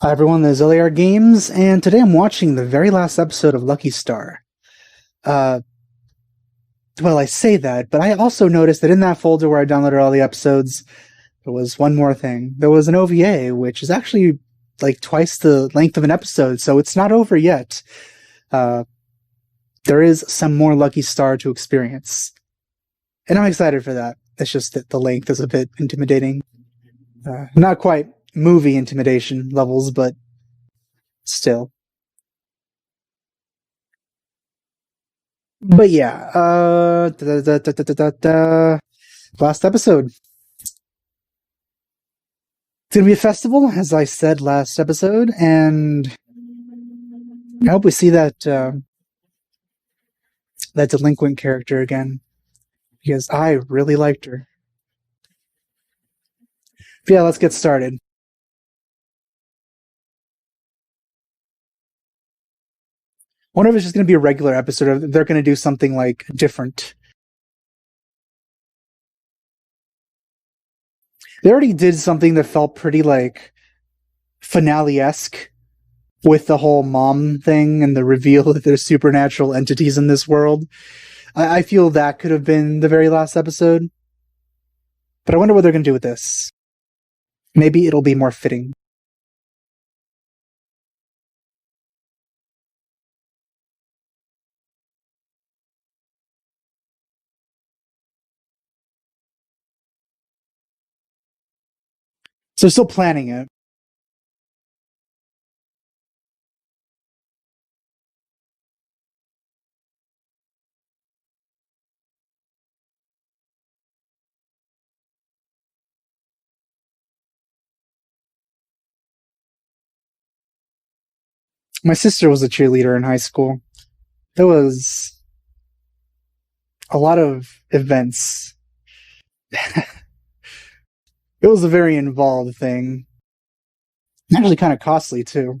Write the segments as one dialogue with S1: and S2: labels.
S1: Hi everyone, this is LAR Games, and today I'm watching the very last episode of Lucky Star. Uh, well, I say that, but I also noticed that in that folder where I downloaded all the episodes, there was one more thing. There was an OVA, which is actually like twice the length of an episode, so it's not over yet. Uh, there is some more Lucky Star to experience, and I'm excited for that. It's just that the length is a bit intimidating. Not quite movie intimidation levels, but still. But yeah, last episode. It's gonna be a festival, as I said last episode, and I hope we see that delinquent character again because I really liked her. But yeah, let's get started. Wonder if it's just gonna be a regular episode, or they're gonna do something like different. They already did something that felt pretty like finale-esque with the whole mom thing and the reveal that there's supernatural entities in this world. I feel that could have been the very last episode. But I wonder what they're going to do with this. Maybe it'll be more fitting. So still planning it. My sister was a cheerleader in high school. There was a lot of events. It was a very involved thing. Actually kind of costly too.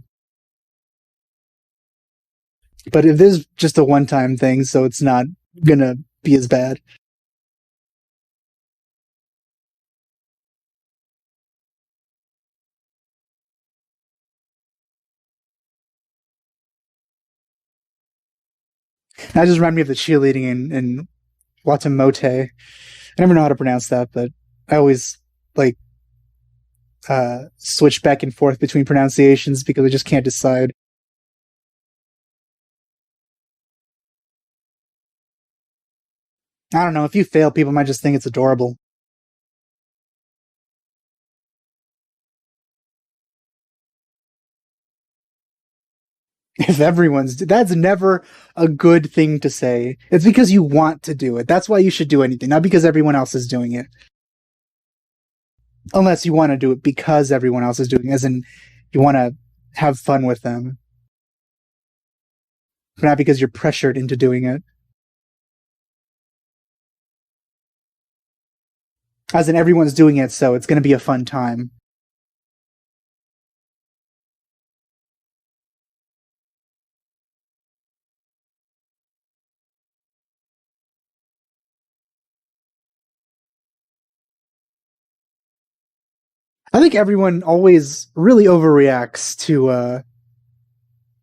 S1: But it is just a one-time thing, so it's not gonna be as bad. That just reminded me of the cheerleading in Watamote. I never know how to pronounce that, but I always like switch back and forth between pronunciations because I just can't decide. I don't know. If you fail, people might just think it's adorable. If everyone's, that's never a good thing to say. It's because you want to do it. That's why you should do anything, not because everyone else is doing it. Unless you want to do it because everyone else is doing it, as in you want to have fun with them, but not because you're pressured into doing it. As in everyone's doing it, so it's going to be a fun time. I think everyone always really overreacts to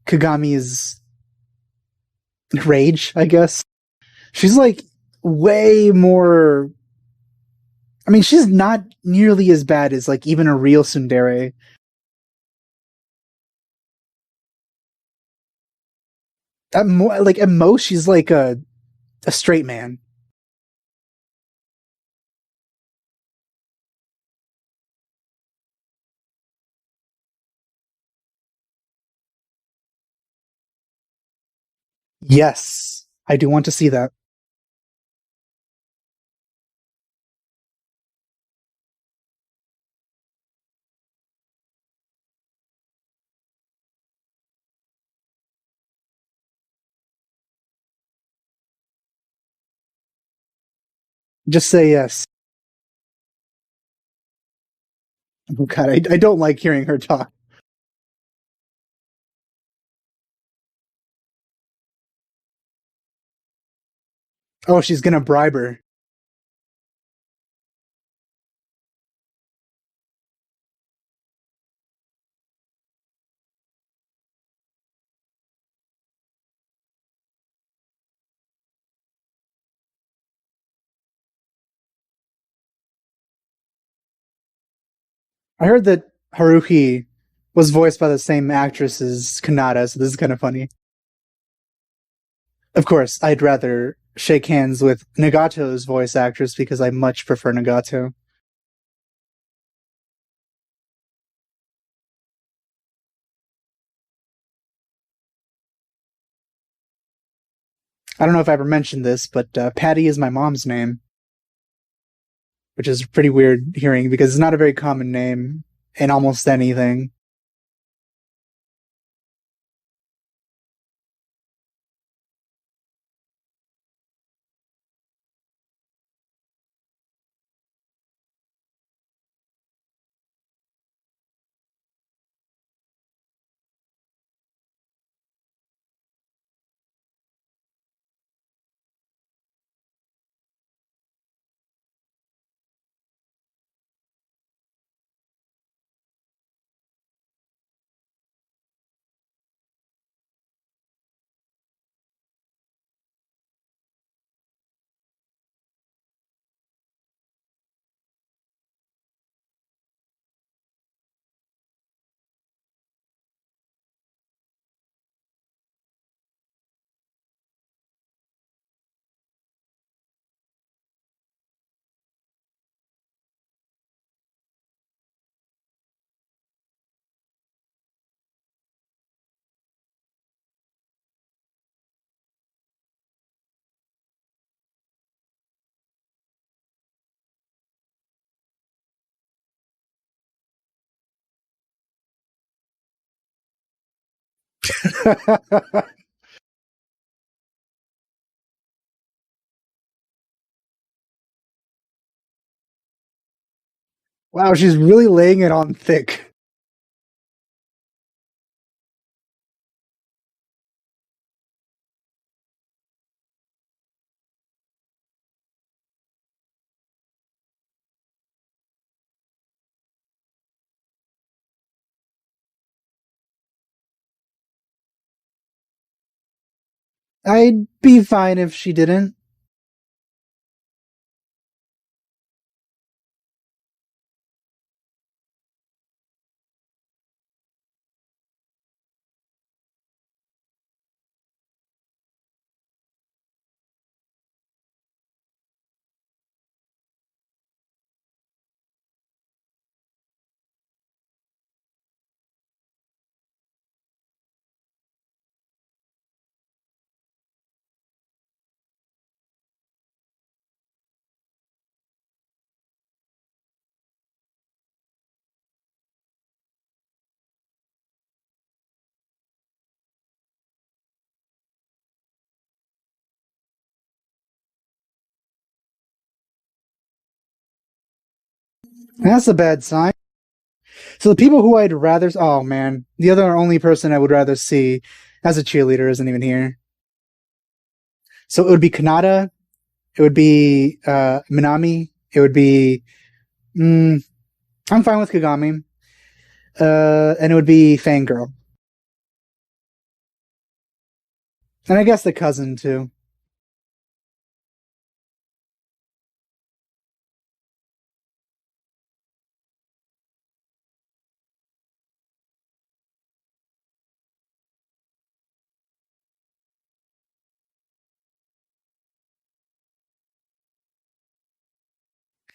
S1: Kagami's rage, I guess. She's like way more. I mean, she's not nearly as bad as like even a real tsundere. At most, she's like a straight man. Yes, I do want to see that. Just say yes. Oh God, I don't like hearing her talk. Oh, she's gonna bribe her. I heard that Haruhi was voiced by the same actress as Kanata, so this is kind of funny. Of course, I'd rather shake hands with Nagato's voice actress because I much prefer Nagato. I don't know if I ever mentioned this, but Patty is my mom's name, which is pretty weird hearing because it's not a very common name in almost anything. Wow, she's really laying it on thick. I'd be fine if she didn't. That's a bad sign. So the people who I'd rather, oh man, the other only person I would rather see as a cheerleader isn't even here. So it would be Kanata, it would be Minami, it would be, mm, I'm fine with Kagami, and it would be Fangirl, and I guess the cousin too.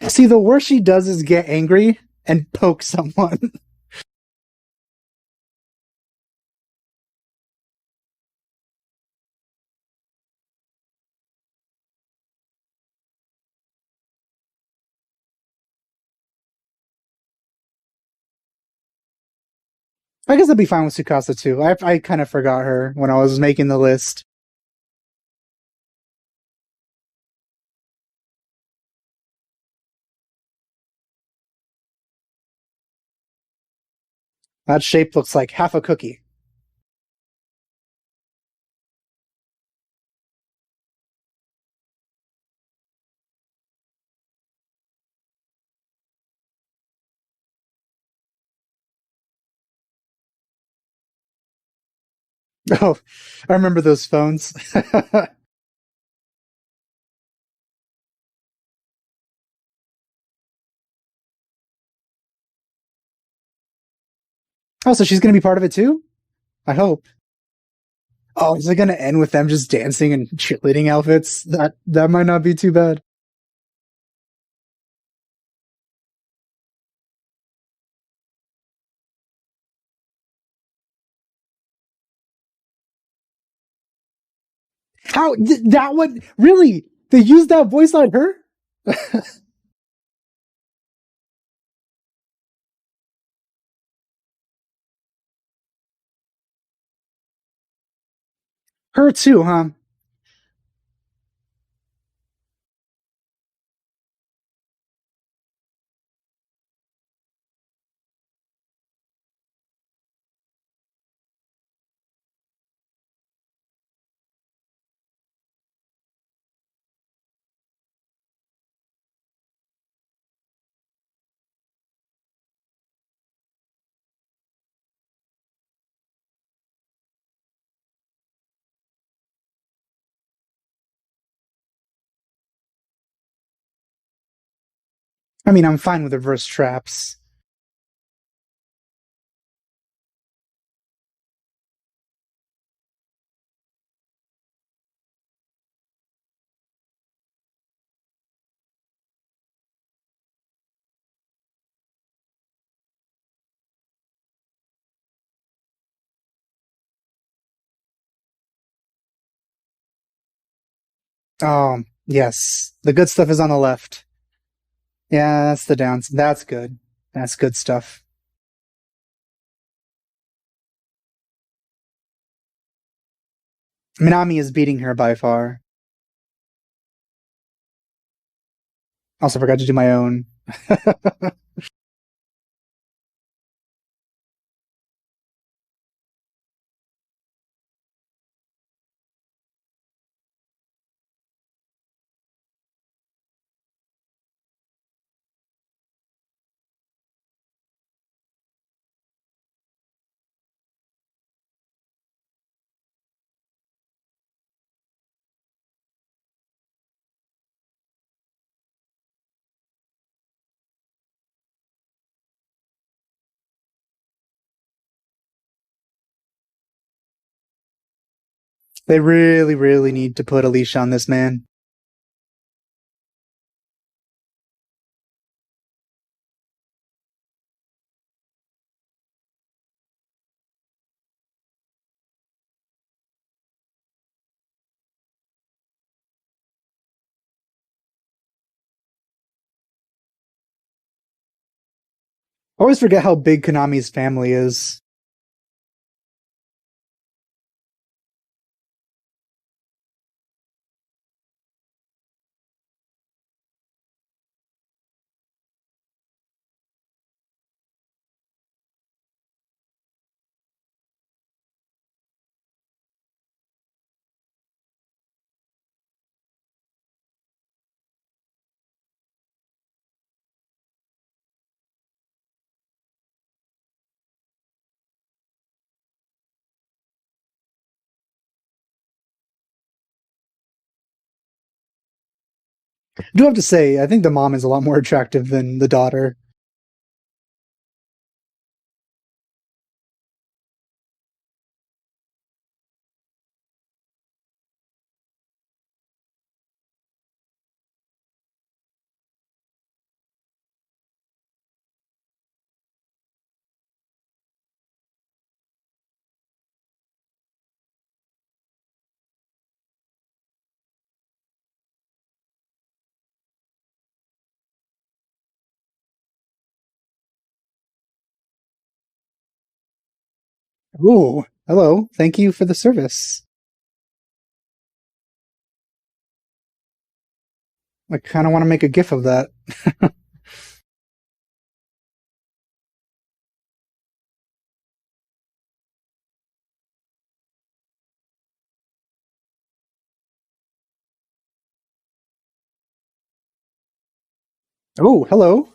S1: See, the worst she does is get angry and poke someone. I guess I'd be fine with Sukasa too. I kind of forgot her when I was making the list. That shape looks like half a cookie. Oh, I remember those phones. Oh, so she's gonna be part of it too? I hope. Oh, is it gonna end with them just dancing in cheerleading outfits? That might not be too bad. How that one really? They used that voice on her? Her too, huh? I mean, I'm fine with reverse traps. Oh, yes. The good stuff is on the left. Yeah, that's the downs. That's good. That's good stuff. Minami is beating her by far. Also forgot to do my own. They really, really need to put a leash on this man. I always forget how big Konami's family is. I do have to say, I think the mom is a lot more attractive than the daughter. Ooh, hello. Thank you for the service. I kind of want to make a gif of that. Oh, hello.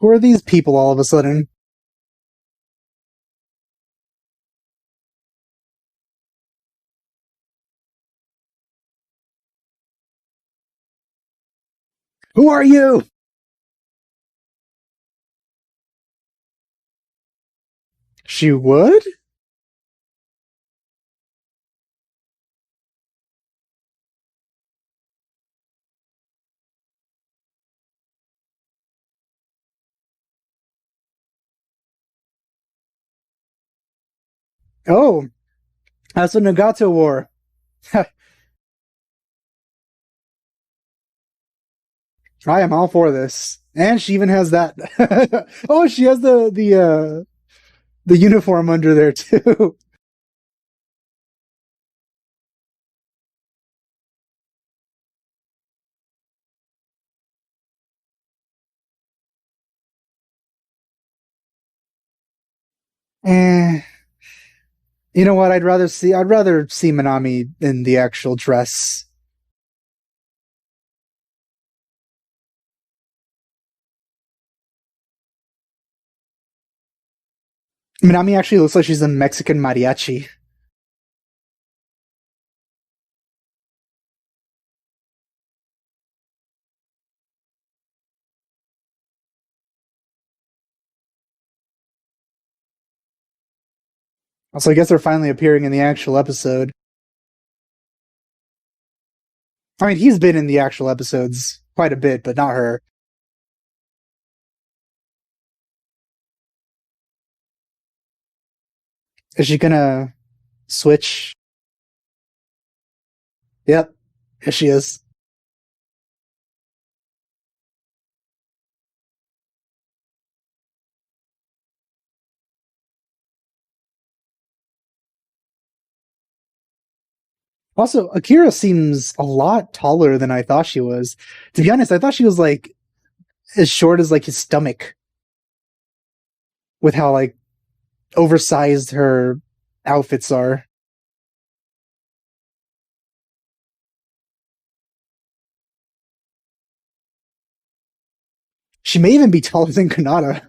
S1: Who are these people all of a sudden? Who are you? She would? Oh, that's what Nagato wore. I am all for this. And she even has that. Oh, she has the uniform under there too. Eh, you know what? I'd rather see Minami in the actual dress. Minami actually looks like she's a Mexican mariachi. So I guess they're finally appearing in the actual episode. I mean, he's been in the actual episodes quite a bit, but not her. Is she gonna switch? Yep. Yes, she is. Also, Akira seems a lot taller than I thought she was. To be honest, I thought she was like as short as like his stomach with how like oversized her outfits are. She may even be taller than Kanata.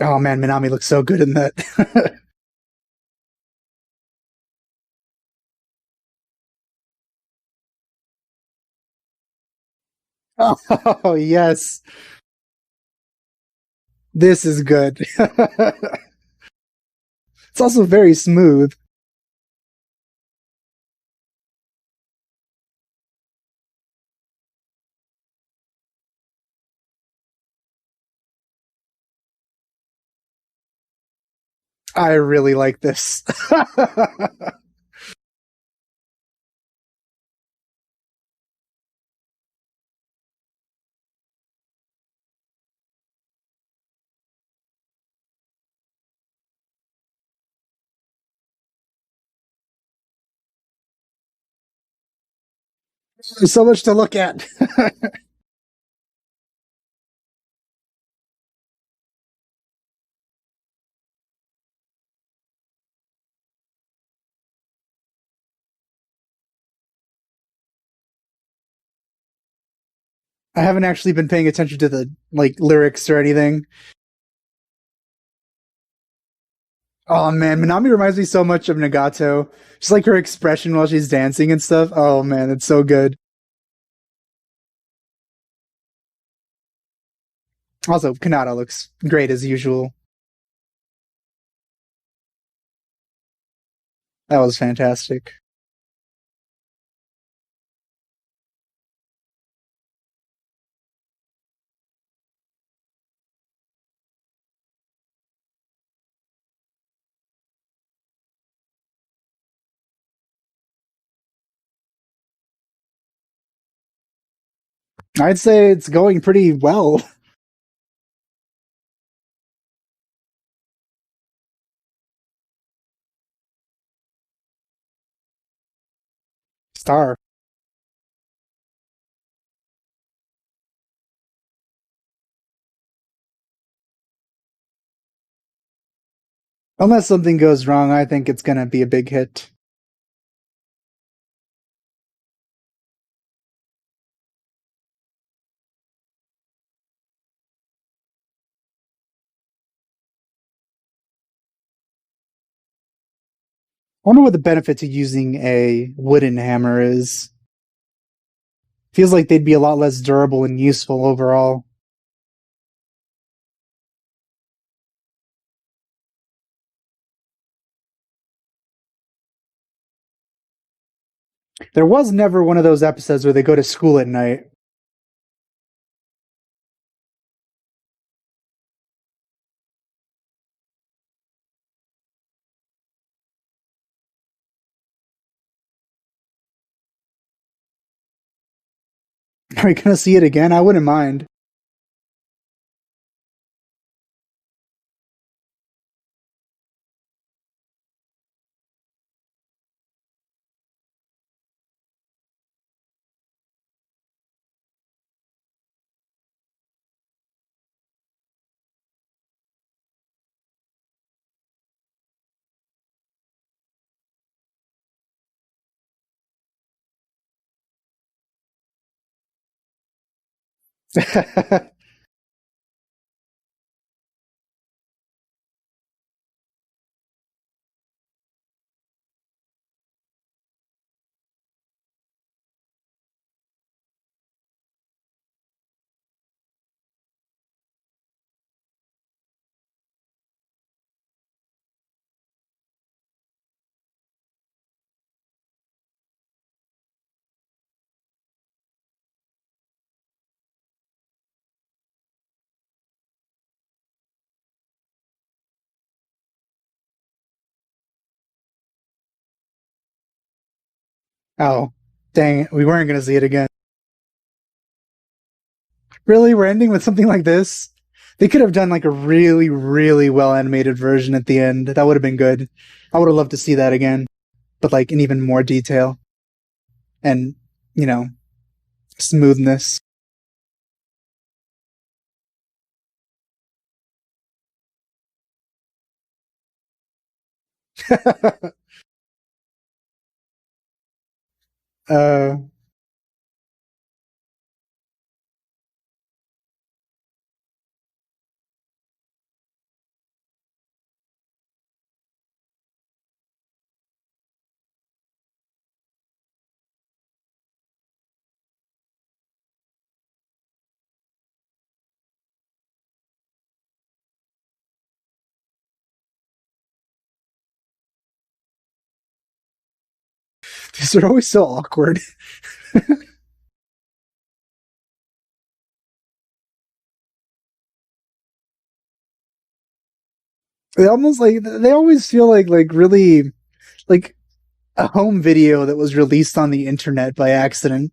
S1: Oh man, Minami looks so good in that. Oh yes, this is good. It's also very smooth. I really like this. There's so much to look at. I haven't actually been paying attention to the like lyrics or anything. Oh man, Minami reminds me so much of Nagato. Just like her expression while she's dancing and stuff. Oh man, it's so good. Also, Kanata looks great as usual. That was fantastic. I'd say it's going pretty well. Star. Unless something goes wrong, I think it's gonna be a big hit. I wonder what the benefit to using a wooden hammer is. Feels like they'd be a lot less durable and useful overall. There was never one of those episodes where they go to school at night. Are we gonna see it again? I wouldn't mind. Oh, dang it. We weren't gonna see it again. Really? We're ending with something like this? They could have done like a really, really well animated version at the end. That would have been good. I would have loved to see that again, but like in even more detail and, you know, smoothness. uh, these are always so awkward. They almost like they always feel like really like a home video that was released on the internet by accident.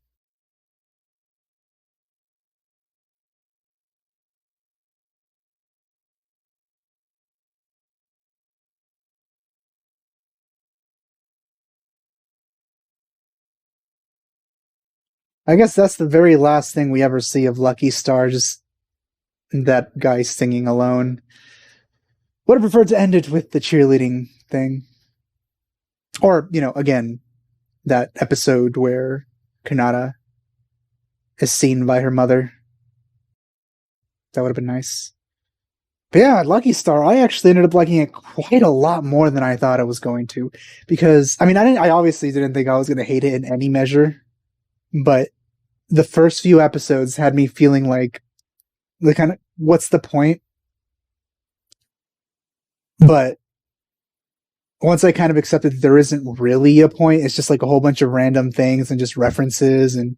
S1: I guess that's the very last thing we ever see of Lucky Star, just that guy singing alone. Would have preferred to end it with the cheerleading thing. Or, again, that episode where Kanata is seen by her mother. That would have been nice. But yeah, Lucky Star, I actually ended up liking it quite a lot more than I thought I was going to. Because I obviously didn't think I was gonna hate it in any measure, but the first few episodes had me feeling like the kind of what's the point? But once I kind of accepted that there isn't really a point, it's just like a whole bunch of random things and just references and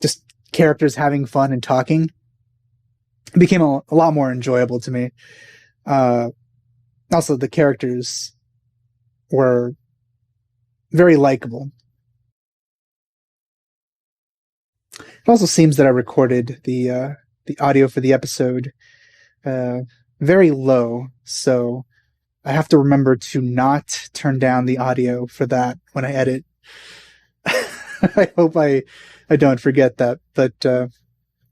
S1: just characters having fun and talking, it became a lot more enjoyable to me. Uh, Also, the characters were very likable. It also seems that I recorded the audio for the episode uh, very low, so I have to remember to not turn down the audio for that when I edit. I hope I don't forget that. But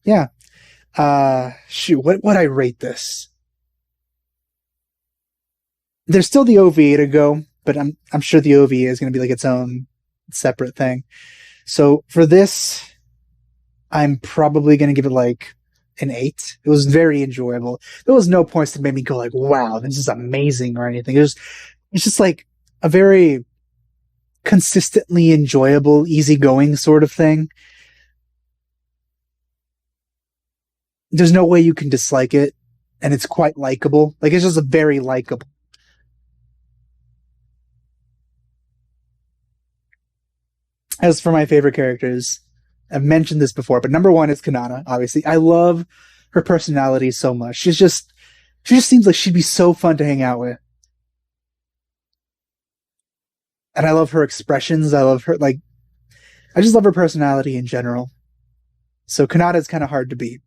S1: yeah, shoot, what would I rate this? There's still the OVA to go, but I'm sure the OVA is going to be like its own separate thing. So for this, I'm probably going to give it like an 8. It was very enjoyable. There was no points that made me go like, wow, this is amazing or anything. It's just like a very consistently enjoyable, easygoing sort of thing. There's no way you can dislike it, and it's quite likable. Like, it's just a very likable. As for my favorite characters, I've mentioned this before, but number one is Kanata, obviously. I love her personality so much. She just seems like she'd be so fun to hang out with. And I love her expressions. I love her, like, I just love her personality in general. So Kanata is kind of hard to beat.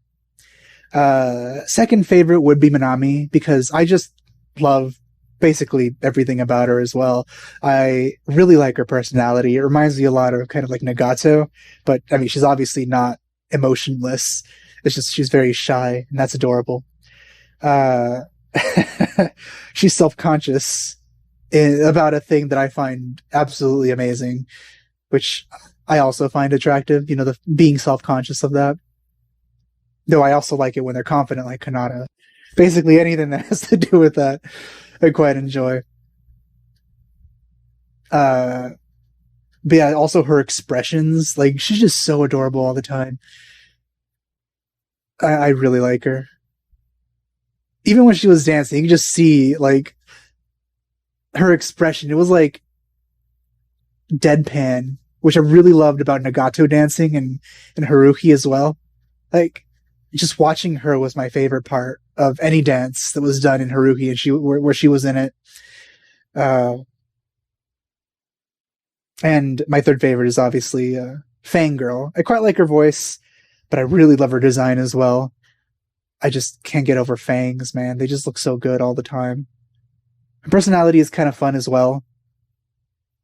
S1: Second favorite would be Minami because I just love basically everything about her as well. I really like her personality. It reminds me a lot of kind of like Nagato, but I mean, she's obviously not emotionless. It's just she's very shy, and that's adorable. Uh, she's self-conscious about a thing that I find absolutely amazing, which I also find attractive. You know, the being self-conscious of that. Though I also like it when they're confident, like Kanata. Basically, anything that has to do with that, I quite enjoy. Uh, but yeah, also her expressions, like she's just so adorable all the time. I really like her. Even when she was dancing, you can just see like her expression. It was like deadpan, which I really loved about Nagato dancing and Haruhi as well. Like just watching her was my favorite part of any dance that was done in Haruhi and where she was in it. Uh, and my third favorite is obviously Fangirl. I quite like her voice, but I really love her design as well. I just can't get over fangs, man. They just look so good all the time. Her personality is kind of fun as well,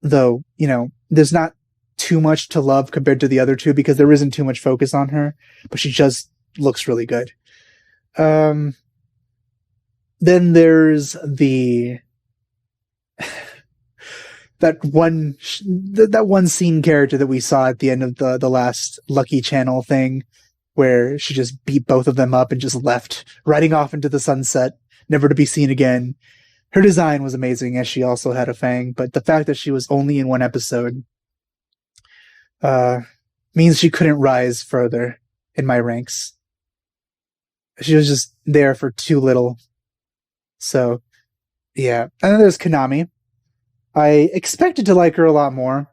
S1: though, you know, there's not too much to love compared to the other two because there isn't too much focus on her, but she just looks really good. Then there's that one scene character that we saw at the end of the last Lucky Channel thing, where she just beat both of them up and just left, riding off into the sunset, never to be seen again. Her design was amazing, as she also had a fang, but the fact that she was only in one episode uh, means she couldn't rise further in my ranks. She was just there for too little. So, yeah. And then there's Konami. I expected to like her a lot more.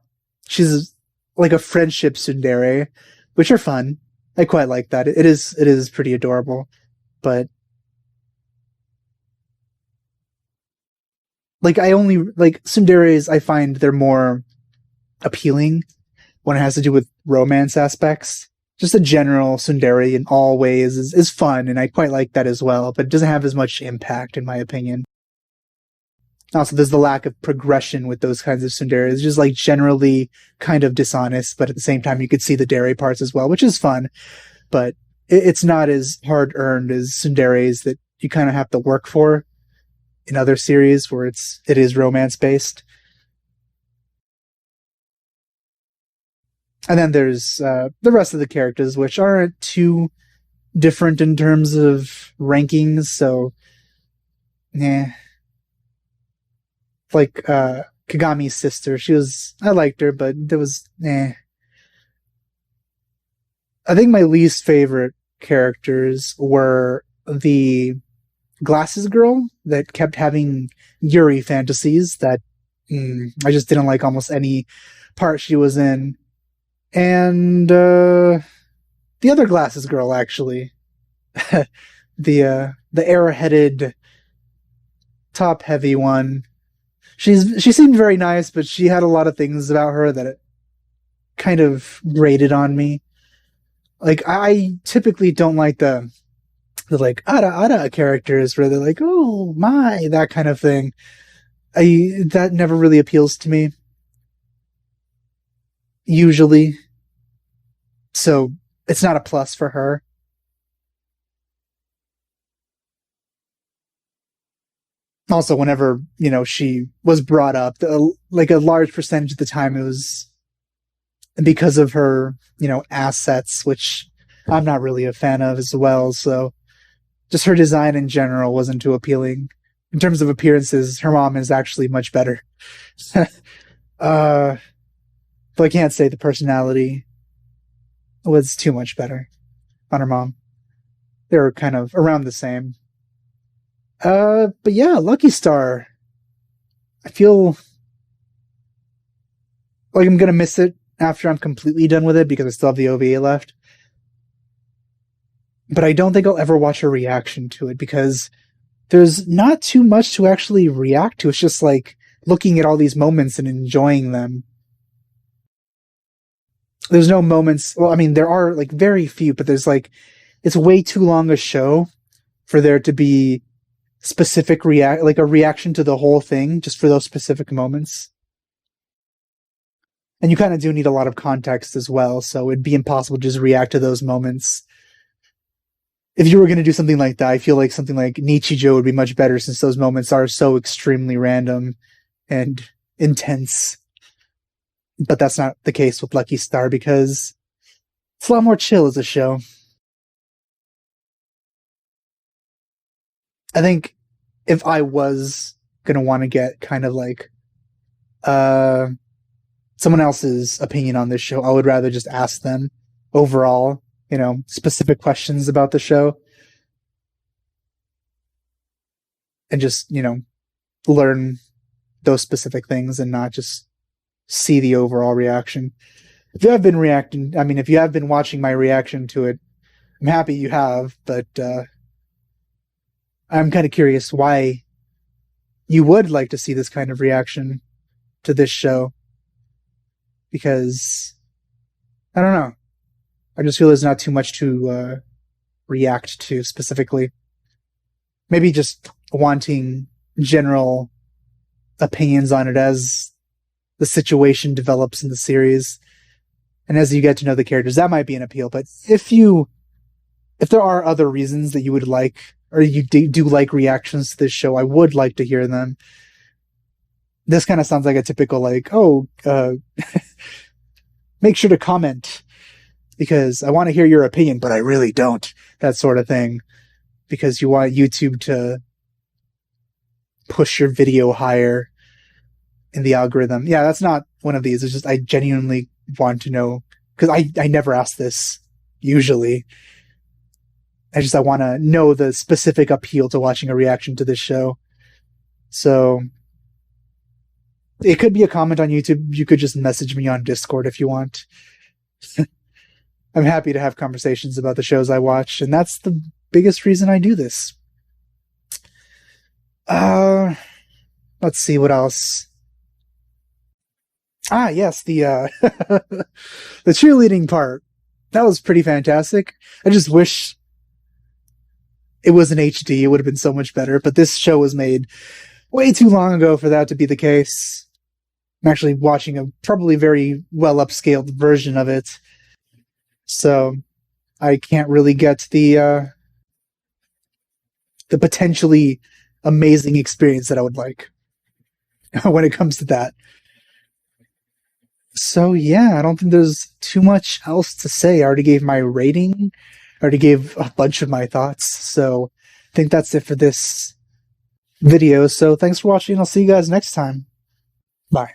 S1: She's like a friendship tsundere, which are fun. I quite like that. It is pretty adorable. But like I only like tsunderes, I find they're more appealing when it has to do with romance aspects. Just a general tsundere in all ways is fun, and I quite like that as well, but it doesn't have as much impact in my opinion. Also, there's the lack of progression with those kinds of tsunderes, just like generally kind of dishonest, but at the same time you could see the dairy parts as well, which is fun, but it's not as hard earned as tsunderes that you kind of have to work for in other series where it is romance based. And then there's the rest of the characters, which aren't too different in terms of rankings. So, yeah, like Kagami's sister, I liked her, but there was, I think my least favorite characters were the glasses girl that kept having Yuri fantasies that I just didn't like almost any part she was in. And the other glasses girl, actually, the airheaded, top heavy one. She seemed very nice, but she had a lot of things about her that it kind of grated on me. Like I typically don't like the like ada characters where they're like, oh my, that kind of thing. That never really appeals to me usually. So it's not a plus for her. Also, whenever she was brought up, like a large percentage of the time, it was because of her assets, which I'm not really a fan of as well. So just her design in general wasn't too appealing. In terms of appearances, her mom is actually much better. uh, but I can't say the personality was too much better on her mom. They were kind of around the same. But yeah, Lucky Star. I feel like I'm gonna miss it after I'm completely done with it because I still have the OVA left. But I don't think I'll ever watch a reaction to it because there's not too much to actually react to. It's just like looking at all these moments and enjoying them. There's no moments. Well, I mean, there are like very few, but there's like, it's way too long a show for there to be specific like a reaction to the whole thing just for those specific moments. And you kind of do need a lot of context as well, so it'd be impossible to just react to those moments. If you were going to do something like that, I feel like something like Nichijou would be much better since those moments are so extremely random and intense. But that's not the case with Lucky Star because it's a lot more chill as a show. I think if I was going to want to get kind of like someone else's opinion on this show, I would rather just ask them overall, specific questions about the show and just, learn those specific things and not just see the overall reaction. If you have been reacting, I mean, if you have been watching my reaction to it, I'm happy you have, but I'm kind of curious why you would like to see this kind of reaction to this show. Because, I don't know. I just feel there's not too much to react to specifically. Maybe just wanting general opinions on it as the situation develops in the series and as you get to know the characters, that might be an appeal. But if there are other reasons that you would like, or you do like reactions to this show, I would like to hear them. This kind of sounds like a typical make sure to comment because I want to hear your opinion, but I really don't. That sort of thing. Because you want YouTube to push your video higher in the algorithm. Yeah, that's not one of these. It's just I genuinely want to know because I never ask this usually. I want to know the specific appeal to watching a reaction to this show. So it could be a comment on YouTube. You could just message me on Discord if you want. I'm happy to have conversations about the shows I watch, and that's the biggest reason I do this. Let's see what else. Yes, the the cheerleading part. That was pretty fantastic. I just wish it was in HD. It would have been so much better, but this show was made way too long ago for that to be the case. I'm actually watching a probably very well upscaled version of it. So I can't really get the potentially amazing experience that I would like when it comes to that. So yeah, I don't think there's too much else to say. I already gave my rating. I already gave a bunch of my thoughts. So I think that's it for this video. So thanks for watching. I'll see you guys next time. Bye.